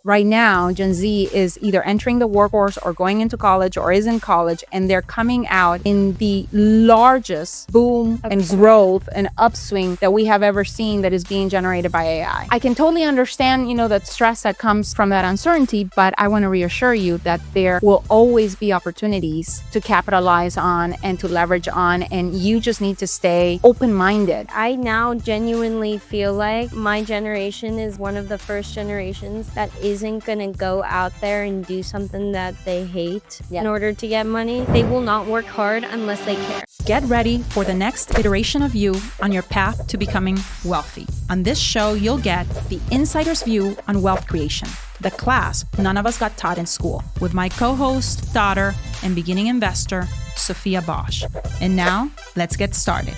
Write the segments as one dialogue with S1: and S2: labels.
S1: Right now, Gen Z is either entering the workforce or going into college or is in college, and they're coming out in the largest boom and growth and upswing that we have ever seen that is being generated by AI. I can totally understand, the stress that comes from that uncertainty, but I want to reassure you that there will always be opportunities to capitalize on and to leverage on, and you just need to stay open-minded.
S2: I now genuinely feel like my generation is one of the first generations that isn't gonna go out there and do something that they hate in order to get money. They will not work hard unless they care.
S3: Get ready for the next iteration of you on your path to becoming wealthy. On this show, you'll get the insider's view on wealth creation, the class none of us got taught in school, with my co-host, daughter, and beginning investor, Sophia Bosch. And now, let's get started.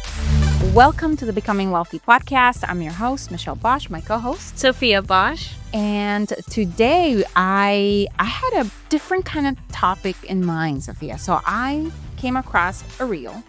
S1: Welcome to the Becoming Wealthy podcast. I'm your host, Michelle Bosch, my co-host,
S2: Sophia Bosch.
S1: And today I had a different kind of topic in mind, Sophia. So I came across a reel.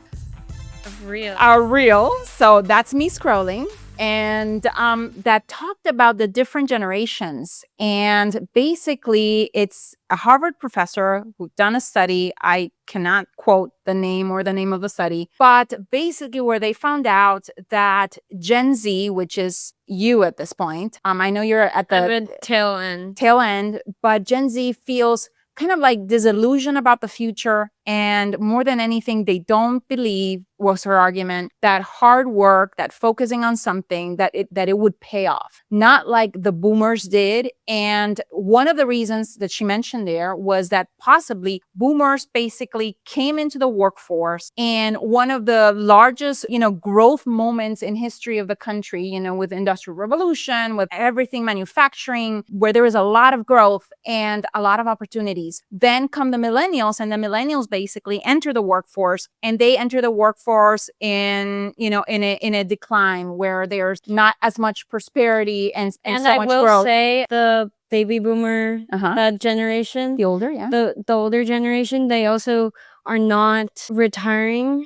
S1: So that's me scrolling. And that talked about the different generations. And basically, it's a Harvard professor who done a study. I cannot quote the name or the name of the study, but basically where they found out that Gen Z, which is you at this point, I know you're at the
S2: tail end,
S1: but Gen Z feels kind of like disillusioned about the future. And more than anything, they don't believe, was her argument, that hard work, that focusing on something, that it would pay off. Not like the boomers did. And one of the reasons that she mentioned there was that possibly boomers basically came into the workforce, and one of the largest, growth moments in history of the country, with the Industrial Revolution, with everything manufacturing, where there is a lot of growth and a lot of opportunities. Then come the millennials, and the millennials basically enter the workforce, and they enter the workforce in a decline where there's not as much prosperity and so much growth.
S2: I will say the baby boomer that generation,
S1: the older,
S2: the older generation, they also are not retiring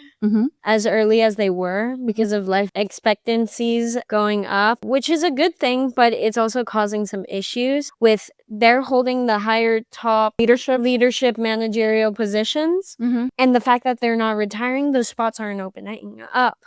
S2: as early as they were because of life expectancies going up, which is a good thing, but it's also causing some issues with they're holding the higher top leadership managerial positions. And the fact that they're not retiring, those spots aren't opening up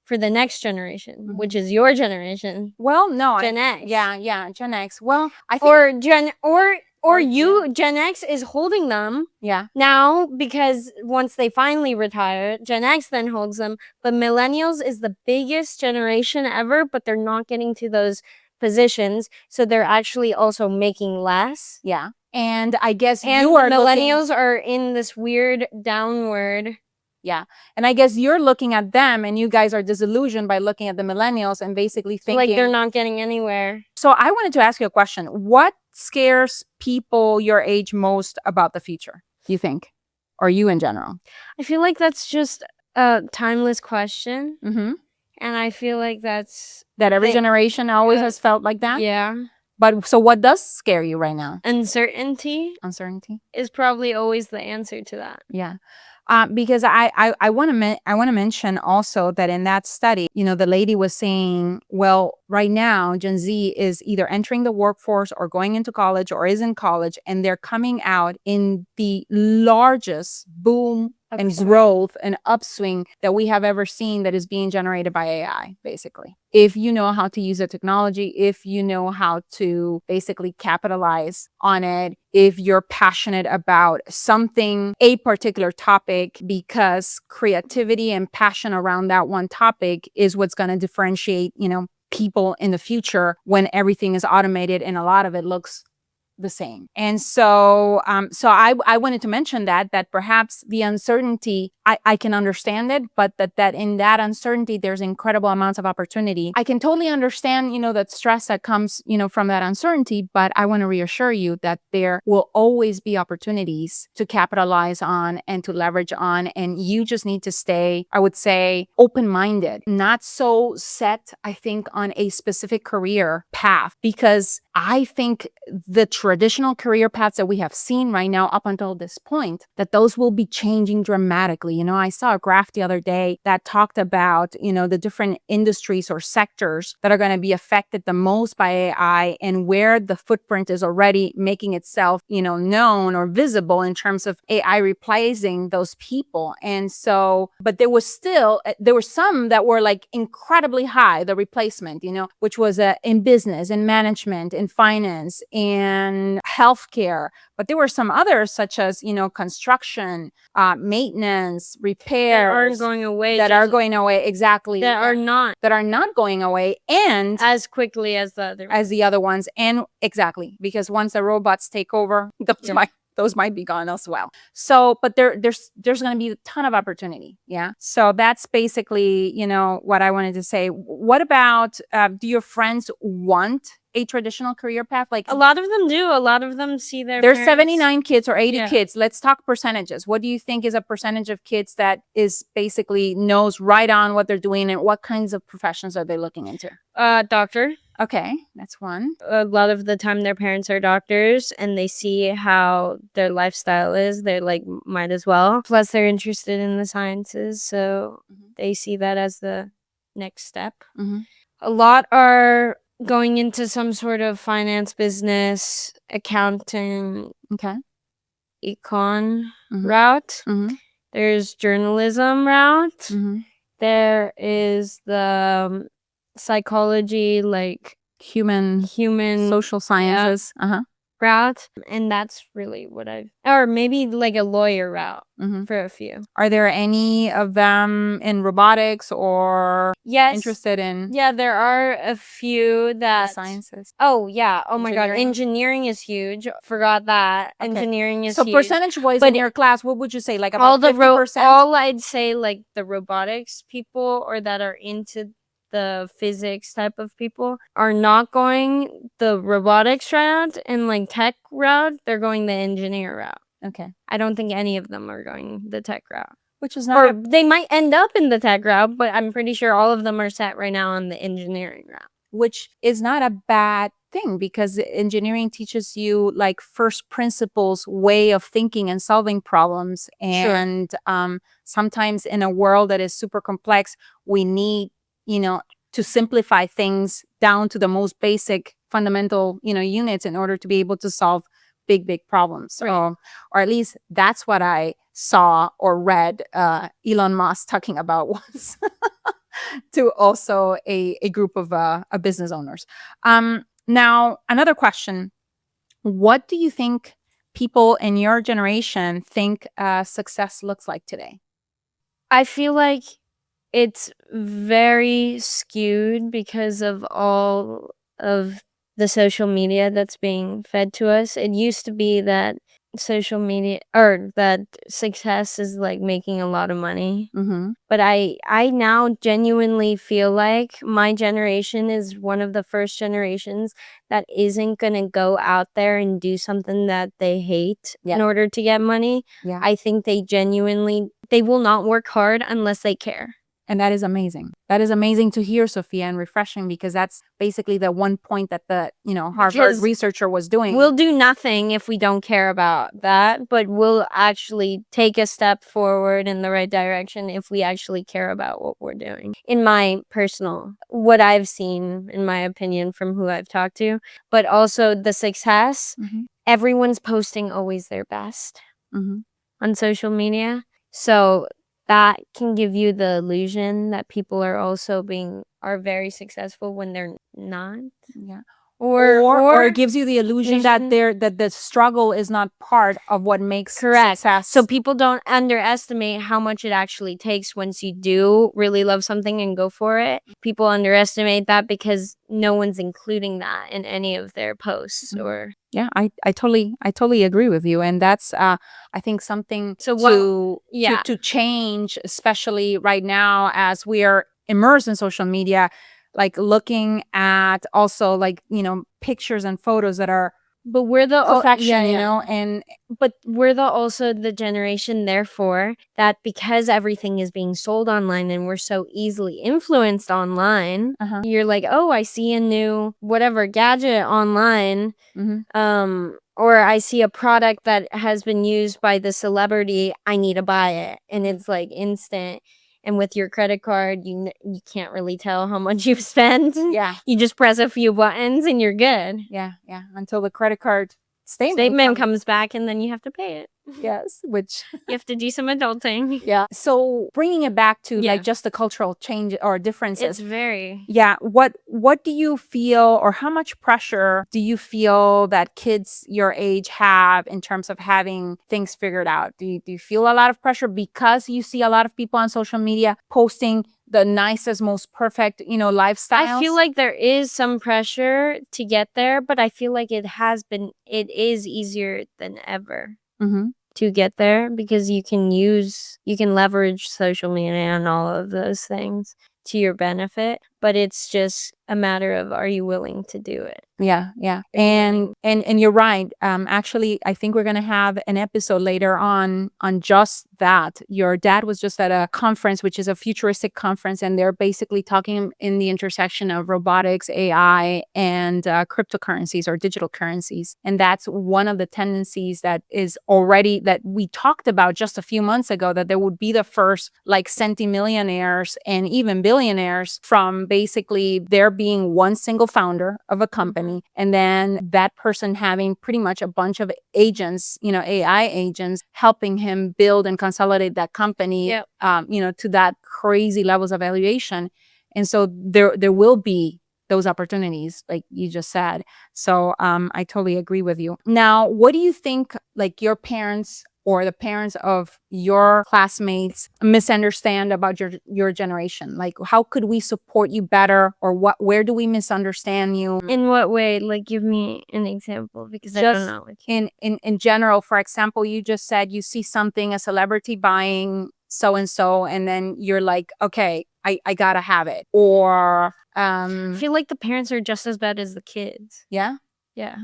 S2: for the next generation, which is your generation.
S1: Well, no.
S2: Gen X.
S1: Yeah, Gen X. Well, I think...
S2: Gen X is holding them.
S1: Yeah.
S2: Now, because once they finally retire, Gen X then holds them. But millennials is the biggest generation ever, but they're not getting to those positions. So they're actually also making less.
S1: Yeah. And I guess
S2: millennials are in this weird downward.
S1: Yeah. And I guess you're looking at them, and you guys are disillusioned by looking at the millennials and basically thinking
S2: like they're not getting anywhere.
S1: So I wanted to ask you a question. What scares people your age most about the future, do you think? Or you in general?
S2: I feel like that's just a timeless question. And I feel like that
S1: every generation always has felt like that?
S2: Yeah.
S1: But so what does scare you right now?
S2: Uncertainty is probably always the answer to that.
S1: Yeah. Because I want to mention also that in that study, the lady was saying, well, right now, Gen Z is either entering the workforce or going into college or is in college, and they're coming out in the largest boom and growth and upswing that we have ever seen that is being generated by AI, basically. If you know how to use the technology, if you know how to basically capitalize on it, if you're passionate about something, a particular topic, because creativity and passion around that one topic is what's going to differentiate, people in the future when everything is automated and a lot of it looks the same. And so I wanted to mention that perhaps the uncertainty, I can understand it, but that in that uncertainty, there's incredible amounts of opportunity. I can totally understand, that stress that comes, from that uncertainty, but I want to reassure you that there will always be opportunities to capitalize on and to leverage on. And you just need to stay, I would say, open-minded, not so set, I think, on a specific career path, because I think the traditional career paths that we have seen right now up until this point, that those will be changing dramatically. You know, I saw a graph the other day that talked about, you know, the different industries or sectors that are going to be affected the most by AI and where the footprint is already making itself, you know, known or visible in terms of AI replacing those people. And so, but there were some that were like incredibly high, the replacement, you know, which was in business, in management, in finance, in healthcare. But there were some others such as, you know, construction, maintenance, repairs.
S2: That aren't going away.
S1: That are going away, exactly.
S2: That are not
S1: going away, and
S2: as quickly as
S1: the other ones. And exactly, because once the robots take over, those might be gone as well. So, but there's going to be a ton of opportunity. Yeah. So that's basically, you know, what I wanted to say. What about, do your friends want a traditional career path? Like
S2: a lot of them do. A lot of them see their
S1: there's
S2: parents.
S1: 79 kids or 80 kids. Let's talk percentages. What do you think is a percentage of kids that is basically knows right on what they're doing, and what kinds of professions are they looking into?
S2: Doctor.
S1: Okay, that's one.
S2: A lot of the time their parents are doctors and they see how their lifestyle is. They're like, might as well. Plus they're interested in the sciences. So they see that as the next step. A lot are going into some sort of finance, business, accounting, econ route. There's journalism route. There is the psychology, like human
S1: social sciences
S2: route, and that's really what or maybe like a lawyer route for a few.
S1: Are there any of them in robotics or interested in?
S2: Yeah, there are a few that
S1: sciences.
S2: Oh yeah, oh my god, engineering is huge. Forgot that. Engineering is
S1: so
S2: huge.
S1: Percentage wise in your class, what would you say, like about 50%?
S2: All I'd say, like the robotics people or that are into the physics type of people are not going the robotics route and like tech route. They're going the engineer route.
S1: Okay.
S2: I don't think any of them are going the tech route.
S1: Which is not...
S2: Or they might end up in the tech route, but I'm pretty sure all of them are set right now on the engineering route.
S1: Which is not a bad thing, because engineering teaches you like first principles way of thinking and solving problems. And sometimes in a world that is super complex, we need, you know, to simplify things down to the most basic fundamental, you know, units in order to be able to solve big problems. Or at least that's what I saw or read Elon Musk talking about once to also a group of business owners. Now, another question. What do you think people in your generation think success looks like today?
S2: I feel like it's very skewed because of all of the social media that's being fed to us. It used to be that social media or that success is like making a lot of money. But I now genuinely feel like my generation is one of the first generations that isn't going to go out there and do something that they hate in order to get money. I think they will not work hard unless they care.
S1: And that is amazing. That is amazing to hear, Sophia, and refreshing, because that's basically the one point that the, you know, Harvard researcher was doing.
S2: We'll do nothing if we don't care about that, but we'll actually take a step forward in the right direction if we actually care about what we're doing. In my personal, what I've seen, in my opinion, from who I've talked to, but also the success, everyone's posting always their best on social media. So that can give you the illusion that people are also are very successful when they're not.
S1: Yeah. Or it gives you the illusion that the struggle is not part of what makes success.
S2: So people don't underestimate how much it actually takes once you do really love something and go for it. People underestimate that because no one's including that in any of their posts or...
S1: Yeah, I totally agree with you, and that's I think something to change, especially right now as we are immersed in social media, like looking at also like, you know, pictures and photos that are
S2: But we're the
S1: perfection, and
S2: but we're also the generation, therefore, that because everything is being sold online and we're so easily influenced online, you're like, oh, I see a new whatever gadget online, or I see a product that has been used by the celebrity, I need to buy it, and it's like instant. And with your credit card, you can't really tell how much you've spent.
S1: Yeah.
S2: You just press a few buttons and you're good.
S1: Yeah. Until the credit card
S2: Statement comes back, and then you have to pay it.
S1: Yes, which
S2: you have to do some adulting.
S1: Yeah. So bringing it back to like just the cultural change or differences.
S2: It's very.
S1: Yeah. What do you feel, or how much pressure do you feel that kids your age have in terms of having things figured out? Do you feel a lot of pressure because you see a lot of people on social media posting the nicest, most perfect, lifestyles?
S2: I feel like there is some pressure to get there, but I feel like it is easier than ever to get there, because you can leverage social media and all of those things to your benefit, but it's just a matter of, are you willing to do it?
S1: Yeah. And you're right. Actually, I think we're going to have an episode later on just that. Your dad was just at a conference, which is a futuristic conference, and they're basically talking in the intersection of robotics, AI, and cryptocurrencies or digital currencies. And that's one of the tendencies that is already, that we talked about just a few months ago, that there would be the first like centimillionaires and even billionaires from basically there being one single founder of a company, and then that person having pretty much a bunch of agents, AI agents, helping him build and consolidate that company, to that crazy levels of valuation. And so there will be those opportunities, like you just said. So I totally agree with you. Now, what do you think, like, your parents or the parents of your classmates misunderstand about your generation? Like, how could we support you better, or where do we misunderstand you?
S2: In what way? Like, give me an example, because I don't know.
S1: In general, for example, you just said you see something, a celebrity buying so-and-so, and then you're like, okay, I gotta have it. Or
S2: I feel like the parents are just as bad as the kids.
S1: Yeah?
S2: Yeah.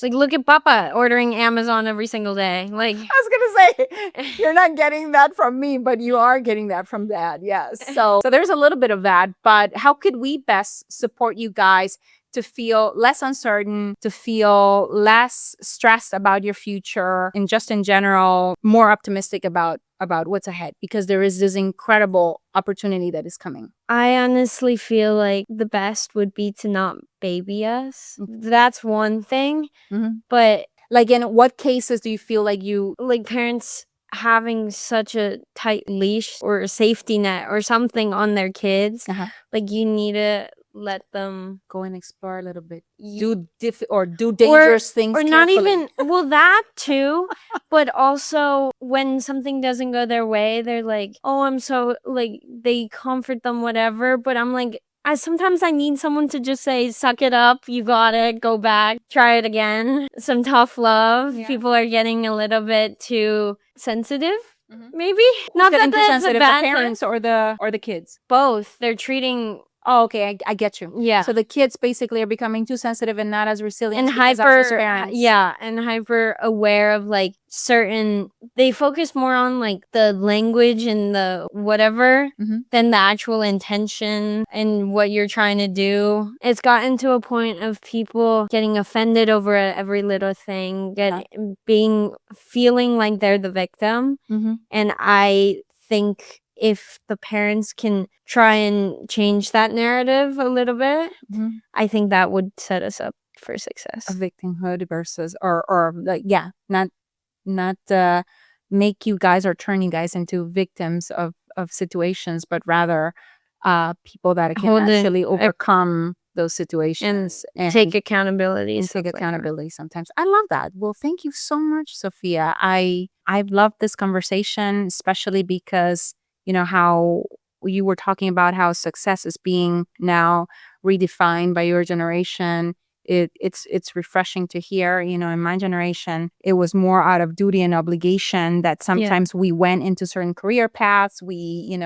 S2: Like, look at Papa ordering Amazon every single day. Like,
S1: I was gonna say, you're not getting that from me, but you are getting that from Dad. Yes. So there's a little bit of that. But how could we best support you guys to feel less uncertain, to feel less stressed about your future, and just in general, more optimistic about what's ahead? Because there is this incredible opportunity that is coming.
S2: I honestly feel like the best would be to not baby us. That's one thing. But
S1: like, in what cases do you feel like
S2: parents having such a tight leash or a safety net or something on their kids, like, you need to let them
S1: go and explore a little bit, do dangerous things,
S2: or not even, well, that too, but also when something doesn't go their way, they're like, oh, I'm so, like, they comfort them, whatever. But I'm like, sometimes I need someone to just say, suck it up, you got it, go back, try it again. Some tough love. People are getting a little bit too sensitive. Maybe.
S1: Not that that's sensitive, the parents or the kids.
S2: Both. They're treating.
S1: Oh, okay, I get you.
S2: Yeah.
S1: So the kids basically are becoming too sensitive and not as resilient.
S2: And hyper aware of, like, certain. They focus more on, like, the language and the whatever than the actual intention and what you're trying to do. It's gotten to a point of people getting offended over every little thing, feeling like they're the victim. And I think if the parents can try and change that narrative a little bit, I think that would set us up for success.
S1: A victimhood versus, or like, not make you guys or turn you guys into victims of situations, but rather people that can actually overcome those situations
S2: and take accountability.
S1: Sometimes. I love that. Well, thank you so much, Sophia. I've loved this conversation, especially because how you were talking about how success is being now redefined by your generation. it's refreshing to hear. In my generation, it was more out of duty and obligation that sometimes we went into certain career paths. We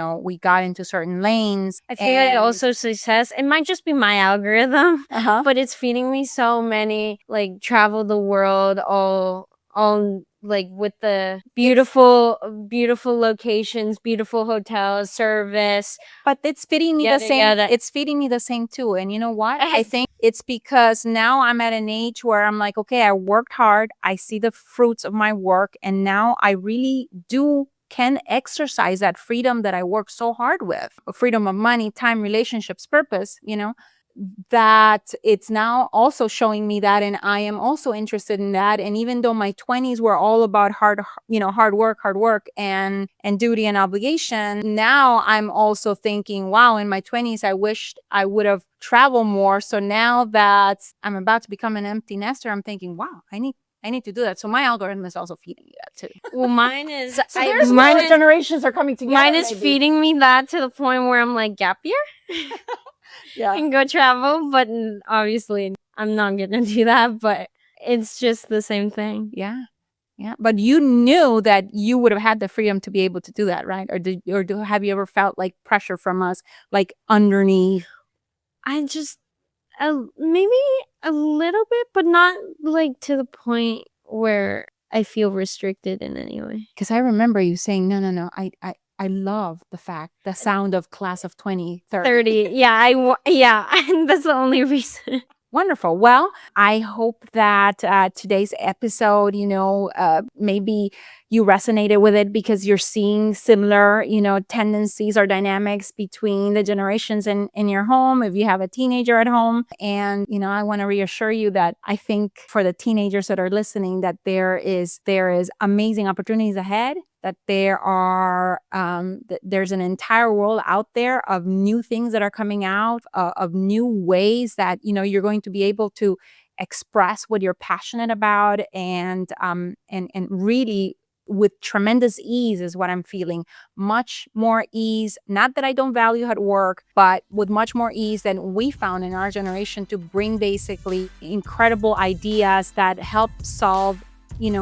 S1: got into certain lanes.
S2: I think that also success, it might just be my algorithm,
S1: Uh-huh.
S2: but it's feeding me so many, like, travel the world, all like with the beautiful locations, beautiful hotels, service.
S1: But it's feeding me the
S2: Yada,
S1: same.
S2: yada.
S1: It's feeding me the same too. And you know what? I think it's because now I'm at an age where I'm like, okay, I worked hard. I see the fruits of my work. And now I really can exercise that freedom that I worked so hard with. Freedom of money, time, relationships, purpose, that it's now also showing me that, and I am also interested in that. And even though my 20s were all about hard work and duty and obligation, now I'm also thinking, wow, in my 20s I wished I would have traveled more. So now that I'm about to become an empty nester, I'm thinking, wow, I need to do that. So my algorithm is also feeding me that too.
S2: Well, mine is
S1: generations are coming together.
S2: Mine is feeding me that to the point where I'm like, gap year.
S1: Yeah.
S2: And go travel, but obviously I'm not gonna do that, but it's just the same thing.
S1: Yeah. But you knew that you would have had the freedom to be able to do that, right? Have you ever felt like pressure from us, like underneath?
S2: I just maybe a little bit, but not like to the point where I feel restricted in any way.
S1: Because I remember you saying, no, I love the sound of class of 2030.
S2: Yeah, and that's the only reason.
S1: Wonderful. Well, I hope that today's episode, maybe you resonated with it because you're seeing similar, tendencies or dynamics between the generations in your home, if you have a teenager at home. And, I want to reassure you that I think for the teenagers that are listening, that there is amazing opportunities ahead, that there's an entire world out there of new things that are coming out, of new ways that, you're going to be able to express what you're passionate about, and really with tremendous ease is what I'm feeling. Much more ease, not that I don't value hard work, but with much more ease than we found in our generation to bring basically incredible ideas that help solve,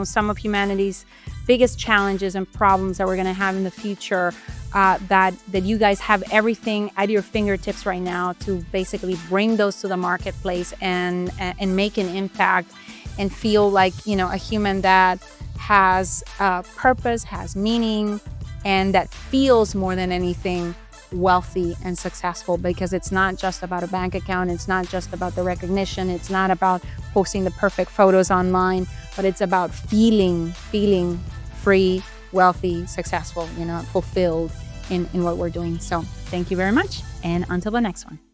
S1: some of humanity's biggest challenges and problems that we're going to have in the future, that you guys have everything at your fingertips right now to basically bring those to the marketplace and make an impact and feel like, a human that has purpose, has meaning, and that feels more than anything wealthy and successful, because it's not just about a bank account. It's not just about the recognition. It's not about posting the perfect photos online, but it's about feeling free, wealthy, successful, fulfilled in what we're doing. So thank you very much. And until the next one.